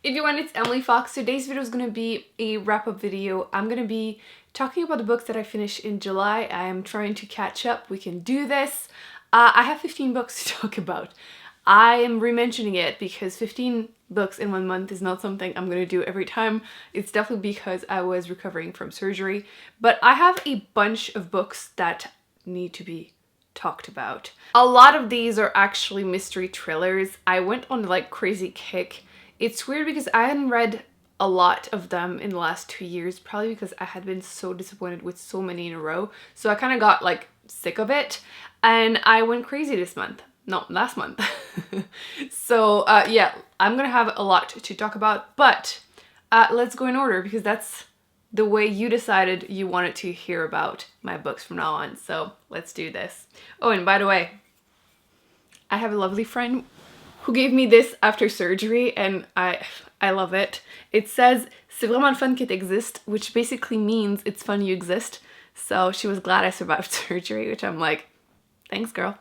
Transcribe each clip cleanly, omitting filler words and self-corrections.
Everyone, it's Emily Fox. Today's video is going to be a wrap-up video. I'm going to be talking about the books that I finished in July. I'm trying to catch up. We can do this. I have 15 books to talk about. I am re-mentioning it because 15 books in 1 month is not something I'm going to do every time. It's definitely because I was recovering from surgery. But I have a bunch of books that need to be talked about. A lot of these are actually mystery thrillers. I went on like crazy kick. It's weird because I hadn't read a lot of them in the last 2 years, probably because I had been so disappointed with so many in a row. So I kind of got like sick of it and I went crazy this month. No, last month. So yeah, I'm gonna have a lot to talk about, but let's go in order because that's the way you decided you wanted to hear about my books from now on. So let's do this. Oh, and by the way, I have a lovely friend who gave me this after surgery and I love it. It says, "C'est vraiment le fun que t'existes," which basically means it's fun you exist. So she was glad I survived surgery, which I'm like, thanks girl.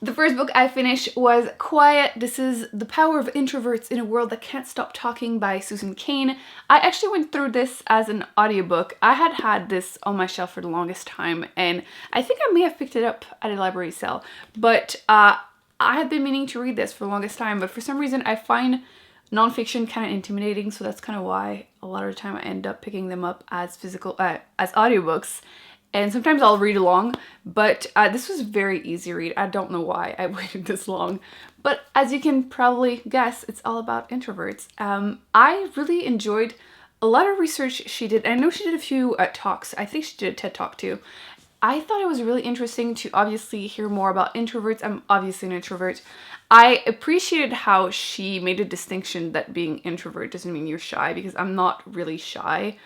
The first book I finished was Quiet. This is The Power of Introverts in a World That Can't Stop Talking by Susan Cain. I actually went through this as an audiobook. I had this on my shelf for the longest time and I think I may have picked it up at a library sale, but I had been meaning to read this for the longest time, but for some reason I find nonfiction kind of intimidating, so that's kind of why a lot of the time I end up picking them up as as audiobooks. And sometimes I'll read along, but this was a very easy read. I don't know why I waited this long, but as you can probably guess, it's all about introverts. I really enjoyed a lot of research she did. And I know she did a few talks. I think she did a TED Talk too. I thought it was really interesting to obviously hear more about introverts. I'm obviously an introvert. I appreciated how she made a distinction that being introvert doesn't mean you're shy, because I'm not really shy.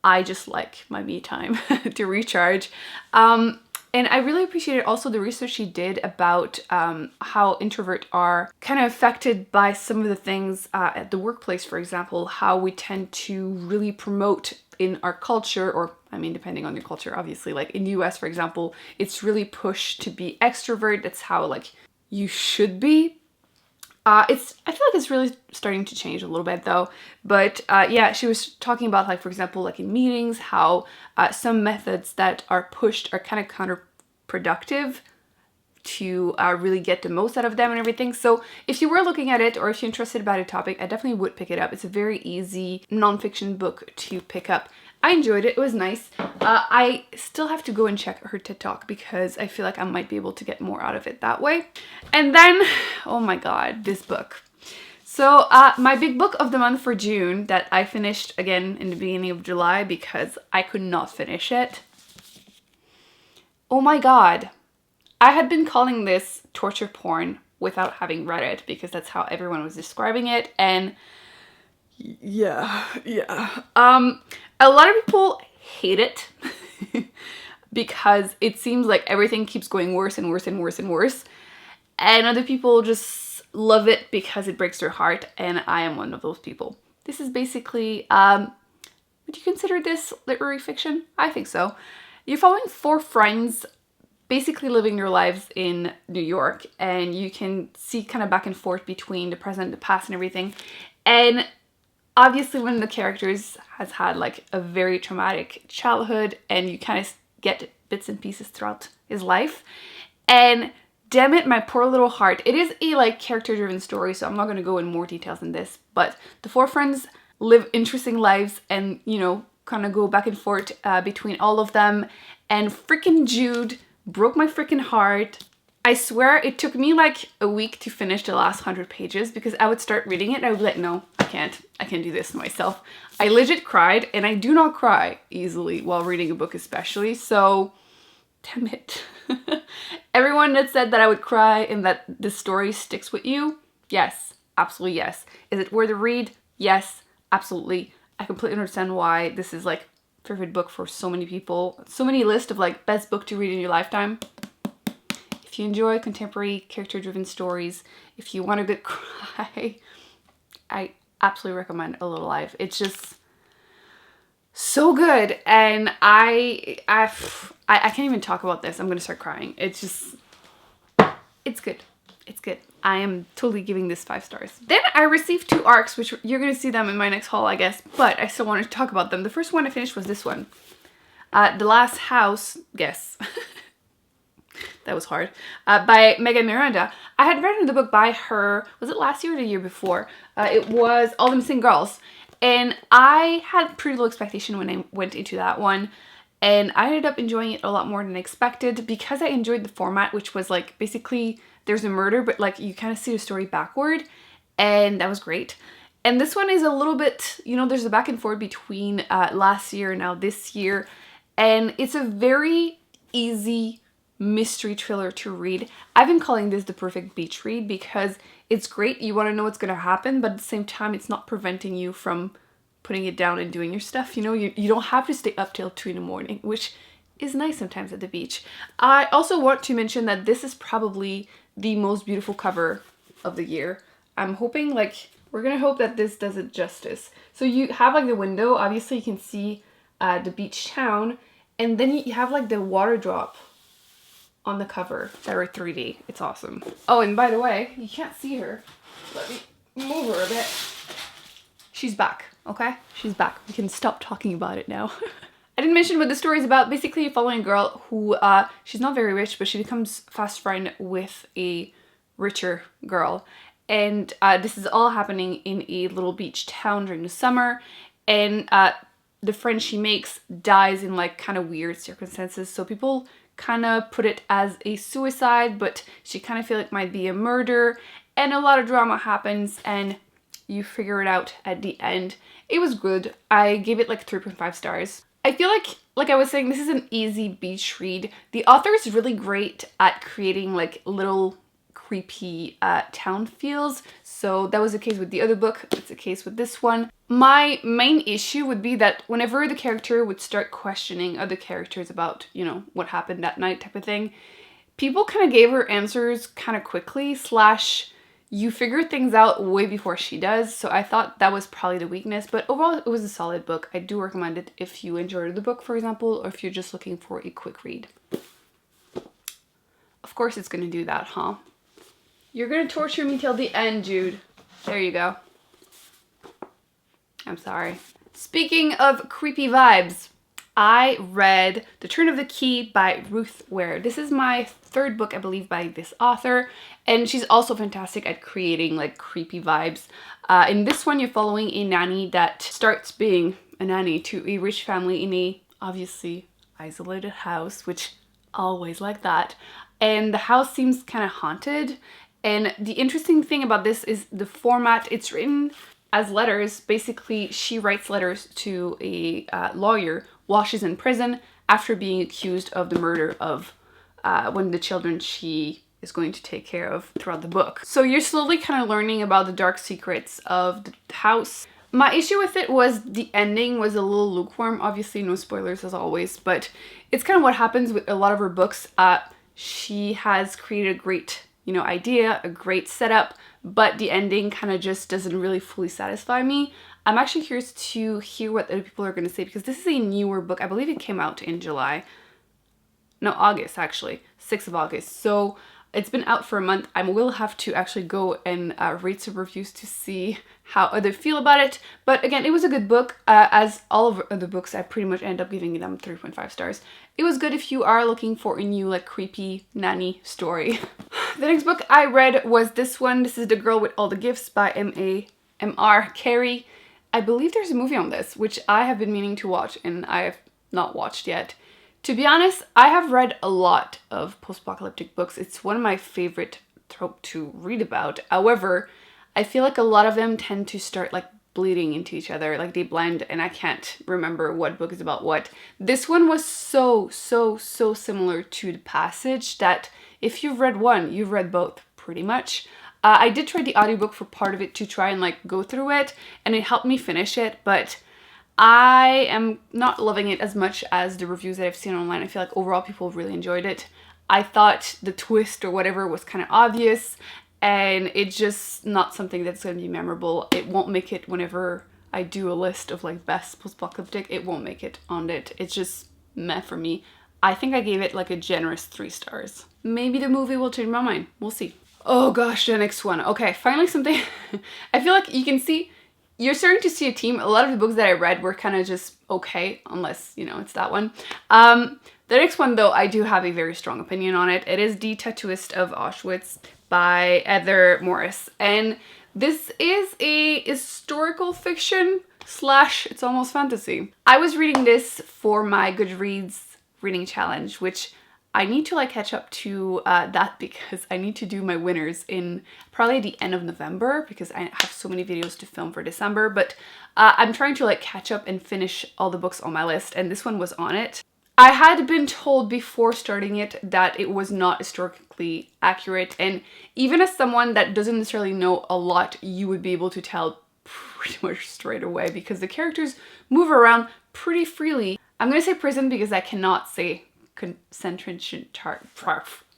I just like my me time to recharge. And I really appreciated also the research she did about how introverts are kind of affected by some of the things at the workplace, for example, how we tend to really promote in our culture, or I mean, depending on your culture, obviously, like in the US, for example, it's really pushed to be extrovert. That's how like you should be. I feel like it's really starting to change a little bit though, but yeah, she was talking about like, for example, like in meetings, how some methods that are pushed are kind of counterproductive to really get the most out of them and everything. So if you were looking at it, or if you're interested about a topic, I definitely would pick it up. It's a very easy nonfiction book to pick up. I enjoyed it. It was nice. I still have to go and check her TED Talk because I feel like I might be able to get more out of it that way. And then, oh my god, this book. So my big book of the month for June that I finished again in the beginning of July because I could not finish it. Oh my god. I had been calling this torture porn without having read it because that's how everyone was describing it, and yeah. A lot of people hate it because it seems like everything keeps going worse and worse and worse and worse, and other people just love it because it breaks their heart, and I am one of those people. This is basically, would you consider this literary fiction? I think so. You're following 4 friends basically living their lives in New York, and you can see kind of back and forth between the present, the past, and everything. And obviously one of the characters has had like a very traumatic childhood, and you kind of get bits and pieces throughout his life. And damn it, my poor little heart. It is a like character-driven story, so I'm not going to go in more details than this, but the 4 friends live interesting lives and, you know, kind of go back and forth between all of them. And freaking Jude broke my freaking heart. I swear it took me like a week to finish the last 100 pages because I would start reading it and I would be like, no, I can't do this to myself. I legit cried, and I do not cry easily while reading a book especially, so damn it. Everyone that said that I would cry and that the story sticks with you, yes, absolutely yes. Is it worth a read? Yes, absolutely. I completely understand why this is like favorite book for so many people. So many lists of like best book to read in your lifetime. If you enjoy contemporary character-driven stories, if you want a good cry, I absolutely recommend A Little Life. It's just so good, and I can't even talk about this. I'm gonna start crying. It's just, it's good. It's good. I am totally giving this 5 stars. Then I received 2 arcs, which you're gonna see them in my next haul, I guess, but I still wanted to talk about them. The first one I finished was this one. The Last House, guess. That was hard. By Miranda. I had read the book by her, was it last year or the year before? It was All the Missing Girls. And I had pretty low expectation when I went into that one. And I ended up enjoying it a lot more than expected because I enjoyed the format, which was like basically there's a murder, but like you kind of see the story backward, and that was great. And this one is a little bit, you know, there's a back and forth between last year and now this year, and it's a very easy mystery thriller to read. I've been calling this the perfect beach read because it's great. You want to know what's going to happen, but at the same time, it's not preventing you from putting it down and doing your stuff. You know, you don't have to stay up till 2 in the morning, which is nice sometimes at the beach. I also want to mention that this is probably the most beautiful cover of the year. I'm hoping, like, we're gonna hope that this does it justice. So you have like the window, obviously you can see the beach town, and then you have like the water drop on the cover that are 3D. It's awesome. Oh, and by the way, you can't see her. Let me move her a bit. She's back, okay? She's back. We can stop talking about it now. I didn't mention what the story is about. Basically, you're following a girl who, she's not very rich, but she becomes fast friend with a richer girl. And this is all happening in a little beach town during the summer. And the friend she makes dies in like kind of weird circumstances. So people kind of put it as a suicide, but she kind of feel it might be a murder. And a lot of drama happens, and you figure it out at the end. It was good. I gave it like 3.5 stars. I feel like I was saying, this is an easy beach read. The author is really great at creating like little creepy town feels. So that was the case with the other book. It's the case with this one. My main issue would be that whenever the character would start questioning other characters about, you know, what happened that night type of thing, people kind of gave her answers kind of quickly, / you figure things out way before she does. So I thought that was probably the weakness, but overall it was a solid book. I do recommend it if you enjoyed the book, for example, or if you're just looking for a quick read. Of course it's gonna do that, huh? You're gonna torture me till the end, Jude. There you go. I'm sorry. Speaking of creepy vibes, I read The Turn of the Key by Ruth Ware. This is my 3rd book, I believe, by this author, and she's also fantastic at creating like creepy vibes. In this one, you're following a nanny that starts being a nanny to a rich family in a obviously isolated house, which always like that. And the house seems kind of haunted. And the interesting thing about this is the format. It's written as letters. Basically, she writes letters to a lawyer while she's in prison after being accused of the murder of one of the children she is going to take care of throughout the book. So you're slowly kind of learning about the dark secrets of the house. My issue with it was the ending was a little lukewarm. Obviously, no spoilers as always, but it's kind of what happens with a lot of her books. She has created a great, you know, idea, a great setup, but the ending kind of just doesn't really fully satisfy me. I'm actually curious to hear what other people are going to say because this is a newer book. I believe it came out in July. No, August actually. 6th of August. So it's been out for a month. I will have to actually go and read some reviews to see how others feel about it. But again, it was a good book. As all of the books, I pretty much end up giving them 3.5 stars. It was good if you are looking for a new like creepy nanny story. The next book I read was this one. This is The Girl with All the Gifts by R Carey. I believe there's a movie on this, which I have been meaning to watch and I have not watched yet. To be honest, I have read a lot of post-apocalyptic books. It's one of my favorite trope to read about. However, I feel like a lot of them tend to start like bleeding into each other, like they blend, and I can't remember what book is about what. This one was so similar to The Passage that if you've read one, you've read both pretty much. I did try the audiobook for part of it to try and like go through it, and it helped me finish it, but I am not loving it as much as the reviews that I've seen online. I feel like overall people really enjoyed it. I thought the twist or whatever was kind of obvious, and it's just not something that's going to be memorable. It won't make it whenever I do a list of like best post-apocalyptic. It won't make it on it. It's just meh for me. I think I gave it like a generous 3 stars. Maybe the movie will change my mind. We'll see. Oh gosh, the next one. Okay, finally something. I feel like you can see, you're starting to see a theme. A lot of the books that I read were kind of just okay, unless, you know, it's that one. The next one, though, I do have a very strong opinion on it. It is The Tattooist of Auschwitz by Heather Morris. And this is a historical fiction slash it's almost fantasy. I was reading this for my Goodreads reading challenge, which I need to like catch up to that because I need to do my winners in probably the end of November because I have so many videos to film for December. But I'm trying to like catch up and finish all the books on my list, and this one was on it. I had been told before starting it that it was not historically accurate, and even as someone that doesn't necessarily know a lot, you would be able to tell pretty much straight away because the characters move around pretty freely. I'm gonna say prison because I cannot say concentration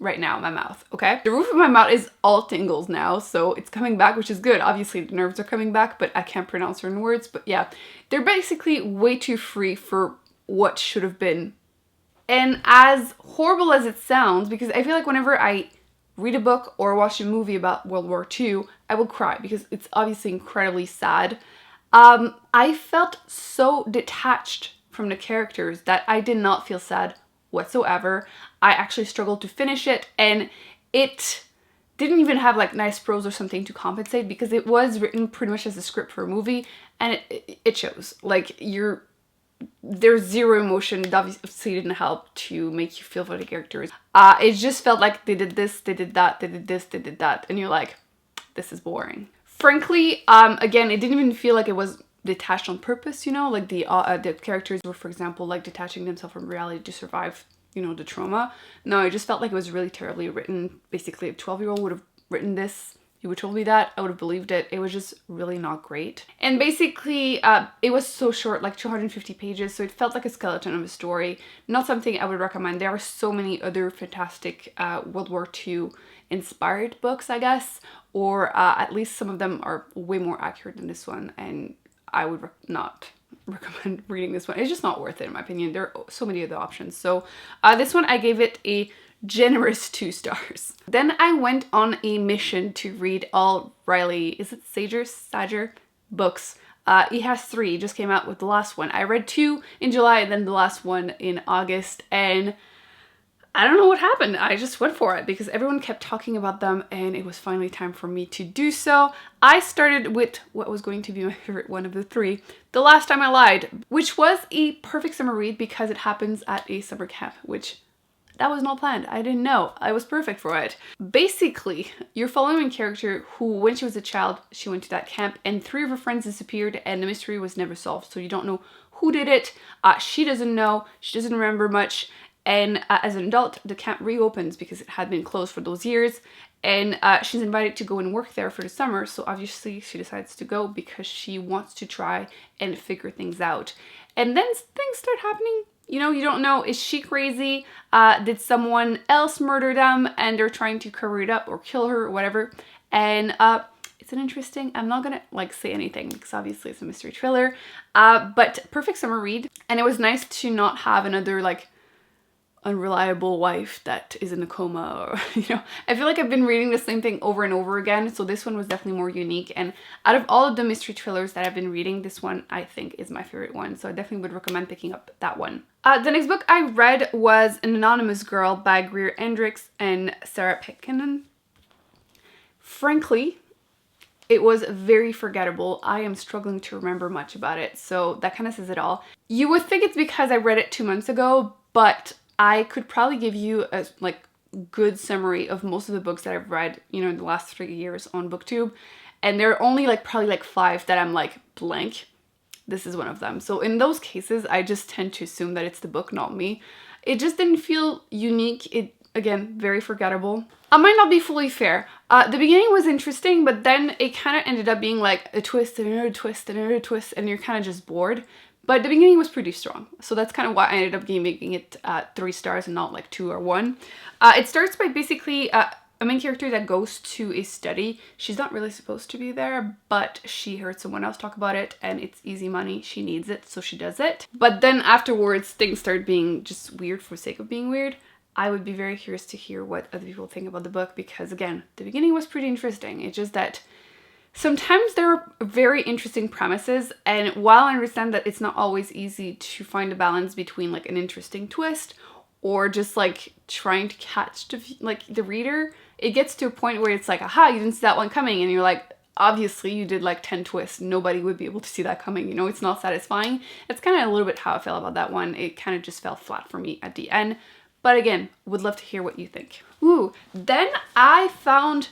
right now in my mouth, okay? The roof of my mouth is all tingles now, so it's coming back, which is good. Obviously the nerves are coming back, but I can't pronounce certain words. But yeah, they're basically way too free for what should have been. And as horrible as it sounds, because I feel like whenever I read a book or watch a movie about World War II, I will cry because it's obviously incredibly sad. I felt so detached from the characters that I did not feel sad whatsoever. I actually struggled to finish it, and it didn't even have like nice prose or something to compensate because it was written pretty much as a script for a movie, and it shows. Like there's zero emotion. It obviously didn't help to make you feel for the characters. It just felt like they did this, they did that, they did this, they did that, and you're like, this is boring. Frankly, again, it didn't even feel like it was detached on purpose, you know, like the characters were, for example, like detaching themselves from reality to survive, you know, the trauma. No, it just felt like it was really terribly written. Basically, a 12-year-old would have written this. You would told me that, I would have believed it. It was just really not great. And basically, it was so short, like 250 pages, so it felt like a skeleton of a story. Not something I would recommend. There are so many other fantastic World War II inspired books, I guess, or at least some of them are way more accurate than this one, and I would not recommend reading this one. It's just not worth it, in my opinion. There are so many other options. So this one, I gave it a generous 2 stars. Then I went on a mission to read all Riley, is it Sager books. He has 3, just came out with the last one. I read 2 in July and then the last one in August, and I don't know what happened. I just went for it because everyone kept talking about them and it was finally time for me to do so. I started with what was going to be my favorite one of the 3, The Last Time I Lied, which was a perfect summer read because it happens at a summer camp, which that was not planned. I didn't know. I was perfect for it. Basically, you're following a character who, when she was a child, she went to that camp and 3 of her friends disappeared and the mystery was never solved. So you don't know who did it. She doesn't know. She doesn't remember much. And as an adult, the camp reopens because it had been closed for those years. And she's invited to go and work there for the summer. So obviously she decides to go because she wants to try and figure things out. And then things start happening. You know, you don't know, is she crazy? Did someone else murder them and they're trying to cover it up or kill her or whatever? And it's an interesting, I'm not gonna like say anything because obviously it's a mystery thriller, but perfect summer read. And it was nice to not have another like unreliable wife that is in a coma, or you know, I feel like I've been reading the same thing over and over again, so this one was definitely more unique. And out of all of the mystery thrillers that I've been reading, this one I think is my favorite one, so I definitely would recommend picking up that one. The next book I read was An Anonymous Girl by Greer Hendricks and Sarah Pekkanen. Frankly, it was very forgettable. I am struggling to remember much about it, so that kind of says it all. You would think it's because I read it 2 months ago, but I could probably give you a like good summary of most of the books that I've read, you know, in the last 3 years on BookTube. And there are only like probably like 5 that I'm like blank. This is one of them. So in those cases, I just tend to assume that it's the book, not me. It just didn't feel unique. It, again, very forgettable. I might not be fully fair. The beginning was interesting, but then it kind of ended up being like a twist and another twist and another twist, and you're kind of just bored. But the beginning was pretty strong, so that's kind of why I ended up giving it 3 stars and not like 2 or 1. It starts by basically a main character that goes to a study. She's not really supposed to be there, but she heard someone else talk about it and it's easy money. She needs it, so she does it. But then afterwards, things start being just weird for the sake of being weird. I would be very curious to hear what other people think about the book, because again, the beginning was pretty interesting. It's just that sometimes there are very interesting premises, and while I understand that it's not always easy to find a balance between like an interesting twist or just like trying to catch the reader, it gets to a point where it's like, aha, you didn't see that one coming, and you're like, obviously you did like 10 twists, nobody would be able to see that coming, you know, it's not satisfying. It's kind of a little bit how I felt about that one. It kind of just fell flat for me at the end, but again, would love to hear what you think. Ooh, then I found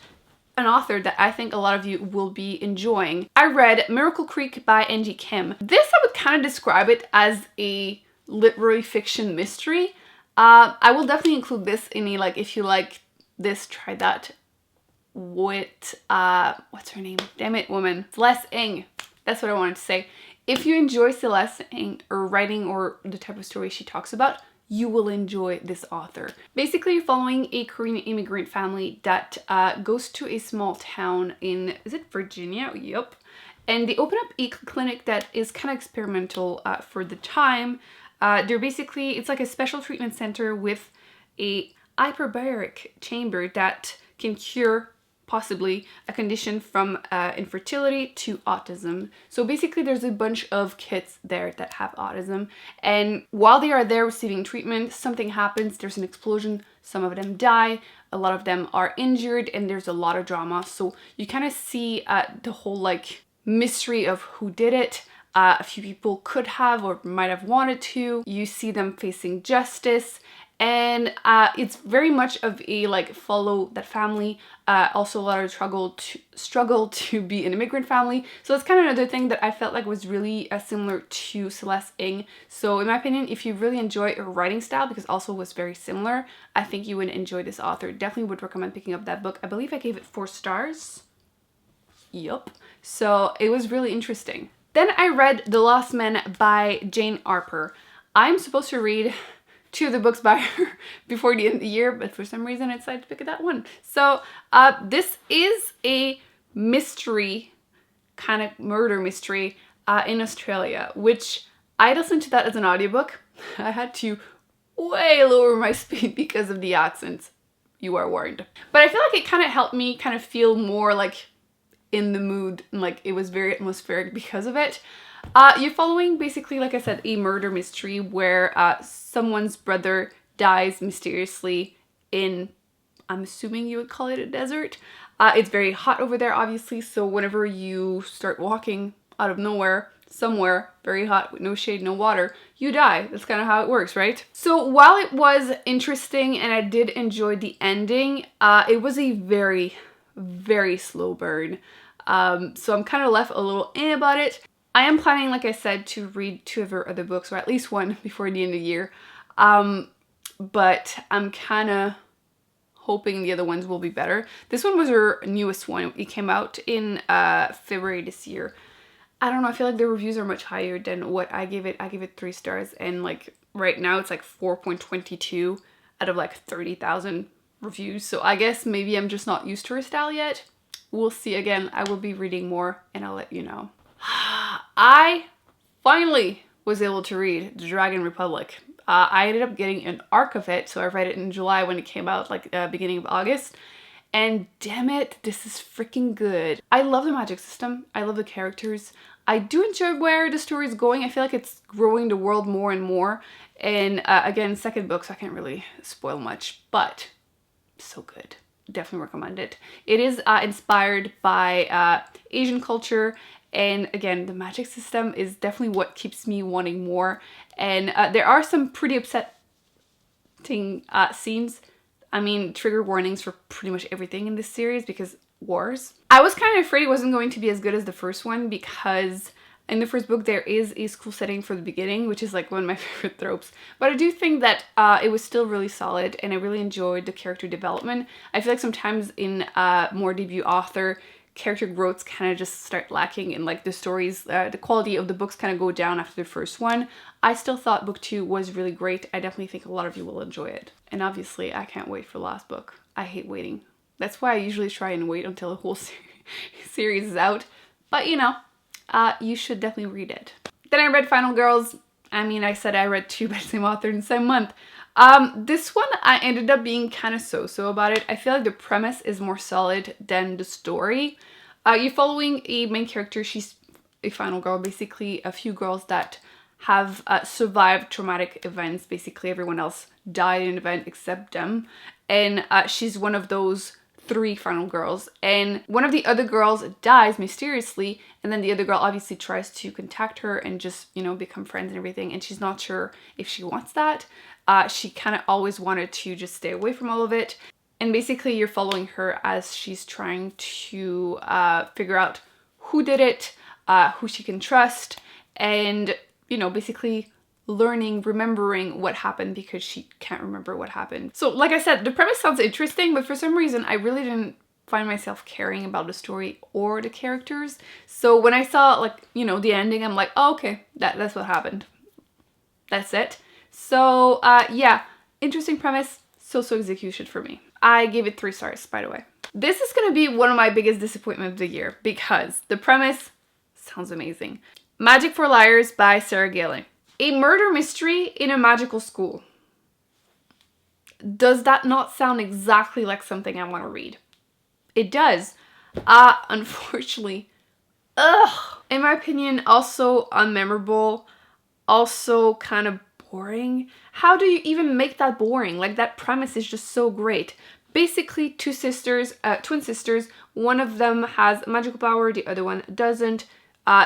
an author that I think a lot of you will be enjoying. I read Miracle Creek by Angie Kim. This, I would kind of describe it as a literary fiction mystery. I will definitely include this in a, like, if you like this, try that with, what's her name? Damn it, woman. Celeste Ng. That's what I wanted to say. If you enjoy Celeste Ng or writing or the type of story she talks about, you will enjoy this author. Basically, you're following a Korean immigrant family that goes to a small town in, is it Virginia? Yup. And they open up a clinic that is kind of experimental for the time. They're basically, it's like a special treatment center with a hyperbaric chamber that can cure possibly a condition from infertility to autism. So basically there's a bunch of kids there that have autism, and while they are there receiving treatment, something happens, there's an explosion, some of them die, a lot of them are injured, and there's a lot of drama. So you kind of see the whole like mystery of who did it. A few people could have or might have wanted to. You see them facing justice. And it's very much of a like follow that family, also a lot of struggle to be an immigrant family. So that's kind of another thing that I felt like was really similar to Celeste Ng. So in my opinion, if you really enjoy her writing style, because also was very similar, I think you would enjoy this author. Definitely would recommend picking up that book. I believe I gave it 4 stars. Yup. So it was really interesting. Then I read The Lost Men by Jane Harper. I'm supposed to read 2 of the books by her before the end of the year, but for some reason I decided to pick that one. So this is a mystery, kind of murder mystery in Australia, which I listened to that as an audiobook. I had to way lower my speed because of the accents. You are warned. But I feel like it kind of helped me kind of feel more like in the mood, and like it was very atmospheric because of it. You're following basically, like I said, a murder mystery where someone's brother dies mysteriously in, I'm assuming you would call it a desert. It's very hot over there, obviously, so whenever you start walking out of nowhere, somewhere very hot with no shade, no water, you die. That's kind of how it works, right? So while it was interesting and I did enjoy the ending, it was a very, very slow burn. So I'm kind of left a little about it. I am planning, like I said, to read 2 of her other books, or at least 1 before the end of the year. But I'm kind of hoping the other ones will be better. This one was her newest one. It came out in February this year. I don't know, I feel like the reviews are much higher than what I gave it. I gave it 3 stars, and like right now it's like 4.22 out of like 30,000 reviews. So I guess maybe I'm just not used to her style yet. We'll see. Again, I will be reading more and I'll let you know. I finally was able to read The Dragon Republic. I ended up getting an arc of it, so I read it in July when it came out, like beginning of August. And damn it, this is freaking good. I love the magic system. I love the characters. I do enjoy where the story is going. I feel like it's growing the world more and more. And again, second book, so I can't really spoil much, but so good. Definitely recommend it. It is inspired by Asian culture, and again, the magic system is definitely what keeps me wanting more. And there are some pretty upsetting scenes. I mean, trigger warnings for pretty much everything in this series because wars. I was kind of afraid it wasn't going to be as good as the first one, because in the first book there is a school setting for the beginning, which is like one of my favorite tropes. But I do think that it was still really solid, and I really enjoyed the character development. I feel like sometimes in more debut author, character growths kind of just start lacking, and like the stories, the quality of the books kind of go down after the first one. I still thought book 2 was really great. I definitely think a lot of you will enjoy it. And obviously I can't wait for the last book. I hate waiting. That's why I usually try and wait until the whole series is out. But you know, you should definitely read it. Then I read Final Girls. I mean, I said I read 2 by the same author in the same month. This one I ended up being kind of so-so about it. I feel like the premise is more solid than the story. You're following a main character. She's a final girl, basically a few girls that have survived traumatic events. Basically everyone else died in an event except them. And she's one of those 3 final girls. And one of the other girls dies mysteriously, and then the other girl obviously tries to contact her and just, you know, become friends and everything. And she's not sure if she wants that. She kind of always wanted to just stay away from all of it. And basically you're following her as she's trying to figure out who did it, who she can trust, and, you know, basically remembering what happened because she can't remember what happened. So like I said, the premise sounds interesting, but for some reason I really didn't find myself caring about the story or the characters. So when I saw, like, you know, the ending, I'm like, oh, okay, that's what happened. That's it. So yeah, interesting premise, so-so execution for me. I gave it 3 stars, by the way. This is gonna be one of my biggest disappointments of the year because the premise sounds amazing. Magic for Liars by Sarah Gailey. A murder mystery in a magical school. Does that not sound exactly like something I want to read? It does. Unfortunately, in my opinion, also unmemorable, also kind of boring. How do you even make that boring? Like, that premise is just so great. Basically, 2 sisters, twin sisters, one of them has magical power, the other one doesn't.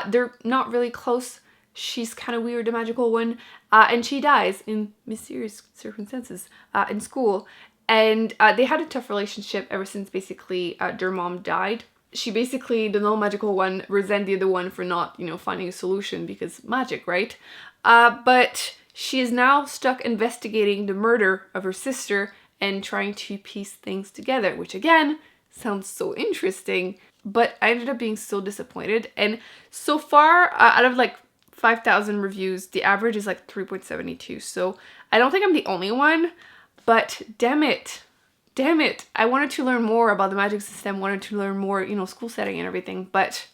They're not really close. She's kind of weird, the magical one, and she dies in mysterious circumstances in school. And they had a tough relationship ever since basically their mom died. She basically, the non-magical one, resent the other one for not, you know, finding a solution because magic, right? But she is now stuck investigating the murder of her sister and trying to piece things together, which again, sounds so interesting, but I ended up being so disappointed. And so far, out of like 5,000 reviews, the average is like 3.72. So I don't think I'm the only one, but damn it. I wanted to learn more about the magic system, wanted to learn more, you know, school setting and everything, but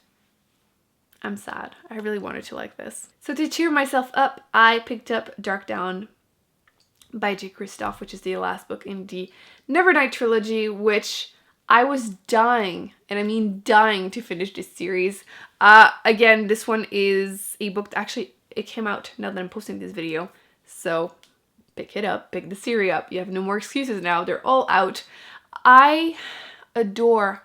I'm sad. I really wanted to like this. So to cheer myself up, I picked up Darkdawn by Kristoff, which is the last book in the Nevernight trilogy, which I was dying, and I mean dying, to finish this series. Again, this one is a book that actually, it came out now that I'm posting this video. So pick it up, pick the series up. You have no more excuses now. They're all out. I adore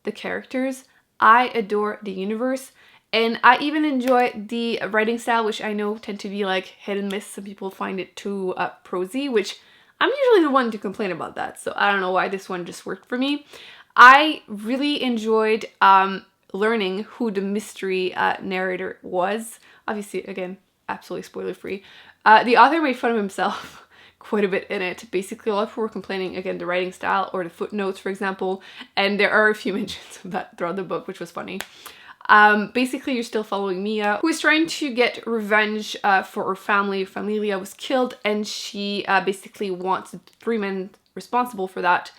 the characters. I adore the universe. And I even enjoy the writing style, which I know tend to be like hit and miss. Some people find it too prosy, which I'm usually the one to complain about that. So I don't know why this one just worked for me. I really enjoyed learning who the mystery narrator was. Obviously, again, absolutely spoiler free. The author made fun of himself quite a bit in it. Basically, a lot of people were complaining, again, the writing style or the footnotes, for example. And there are a few mentions of that throughout the book, which was funny. Basically, you're still following Mia, who is trying to get revenge for her family. Familia was killed, and she basically wants the 3 men responsible for that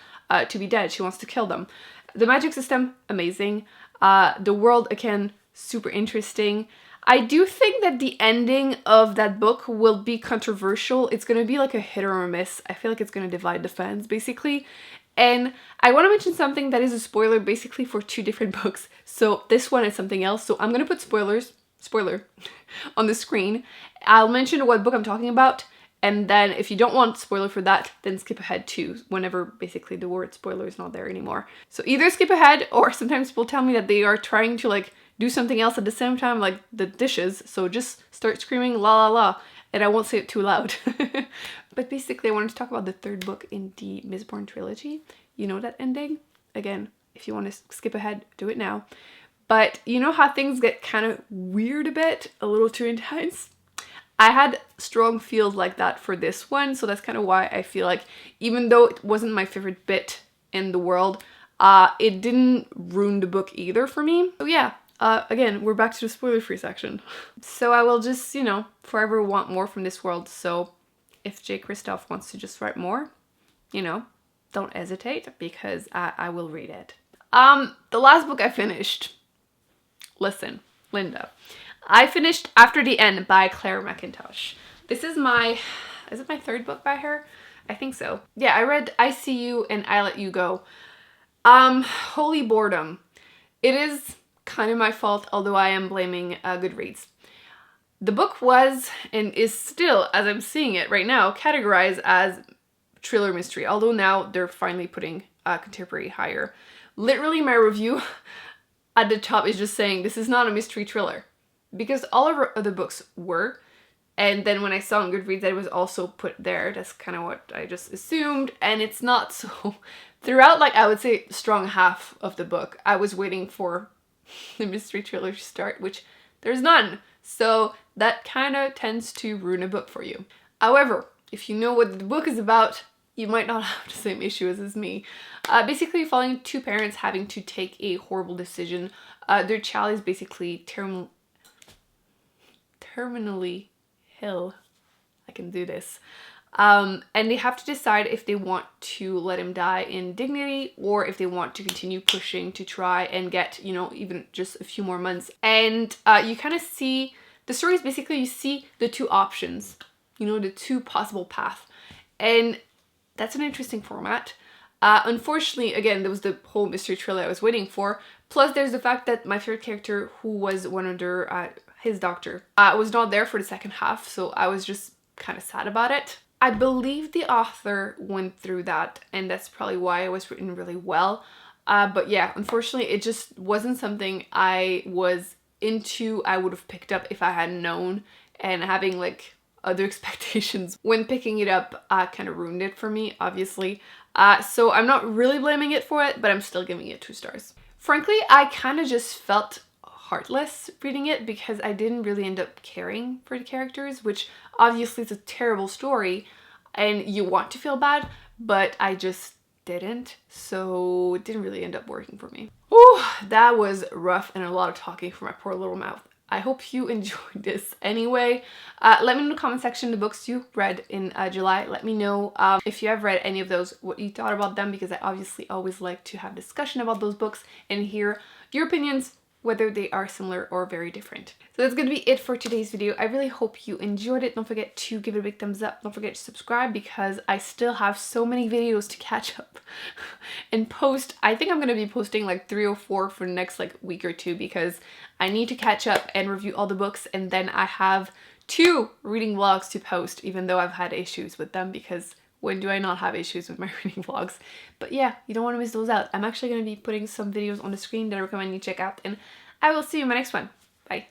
to be dead. She wants to kill them. The magic system, amazing. The world, again, super interesting. I do think that the ending of that book will be controversial. It's going to be like a hit or a miss. I feel like it's going to divide the fans, basically. And I want to mention something that is a spoiler basically for 2 different books. So this one is something else. So I'm going to put spoiler, on the screen. I'll mention what book I'm talking about. And then if you don't want spoiler for that, then skip ahead to whenever basically the word spoiler is not there anymore. So either skip ahead, or sometimes people tell me that they are trying to like do something else at the same time, like the dishes. So just start screaming la la la, and I won't say it too loud. But basically I wanted to talk about the 3rd book in the Mistborn trilogy. You know that ending? Again, if you want to skip ahead, do it now. But you know how things get kind of weird a bit, a little too intense? I had strong feels like that for this one, so that's kind of why I feel like, even though it wasn't my favorite bit in the world, it didn't ruin the book either for me. So yeah, again, we're back to the spoiler-free section. So I will just, you know, forever want more from this world. So if Kristoff wants to just write more, you know, don't hesitate, because I will read it. The last book I finished, listen, Linda. I finished After the End by Clare Mackintosh. This is my is it my third book by her? I think so. Yeah, I read I See You and I Let You Go. Holy boredom. It is kind of my fault, although I am blaming Goodreads. The book was, and is still, as I'm seeing it right now, categorized as thriller mystery, although now they're finally putting contemporary higher. Literally my review at the top is just saying this is not a mystery thriller, because all of her other books were, and then when I saw on Goodreads that it was also put there, that's kind of what I just assumed, and it's not. So throughout, like, I would say strong half of the book, I was waiting for the mystery thriller to start, which there's none. So that kind of tends to ruin a book for you. However, if you know what the book is about, you might not have the same issues as me. Basically following two parents having to take a horrible decision. Their child is basically terminally ill. I can do this. And they have to decide if they want to let him die in dignity or if they want to continue pushing to try and get, you know, even just a few more months. And you kind of see, the story is basically you see the two options, you know, the two possible paths. And that's an interesting format. Unfortunately, again, there was the whole mystery thriller I was waiting for. Plus, there's the fact that my favorite character, who was one under his doctor, was not there for the second half, so I was just kind of sad about it. I believe the author went through that, and that's probably why it was written really well. But yeah, unfortunately, it just wasn't something I was into. I would have picked up if I had known, and having like other expectations when picking it up kind of ruined it for me, obviously. So I'm not really blaming it for it, but I'm still giving it 2 stars. Frankly, I kind of just felt heartless reading it because I didn't really end up caring for the characters, which obviously is a terrible story and you want to feel bad, but I just didn't, so it didn't really end up working for me. Ooh, that was rough and a lot of talking from my poor little mouth. I hope you enjoyed this anyway. Let me know in the comment section the books you read in July. Let me know if you have read any of those, what you thought about them, because I obviously always like to have discussion about those books and hear your opinions, whether they are similar or very different. So that's going to be it for today's video. I really hope you enjoyed it. Don't forget to give it a big thumbs up. Don't forget to subscribe because I still have so many videos to catch up and post. I think I'm going to be posting like 3 or 4 for the next like week or 2 because I need to catch up and review all the books, and then I have 2 reading vlogs to post, even though I've had issues with them, because when do I not have issues with my reading vlogs? But yeah, you don't want to miss those out. I'm actually going to be putting some videos on the screen that I recommend you check out, and I will see you in my next one. Bye.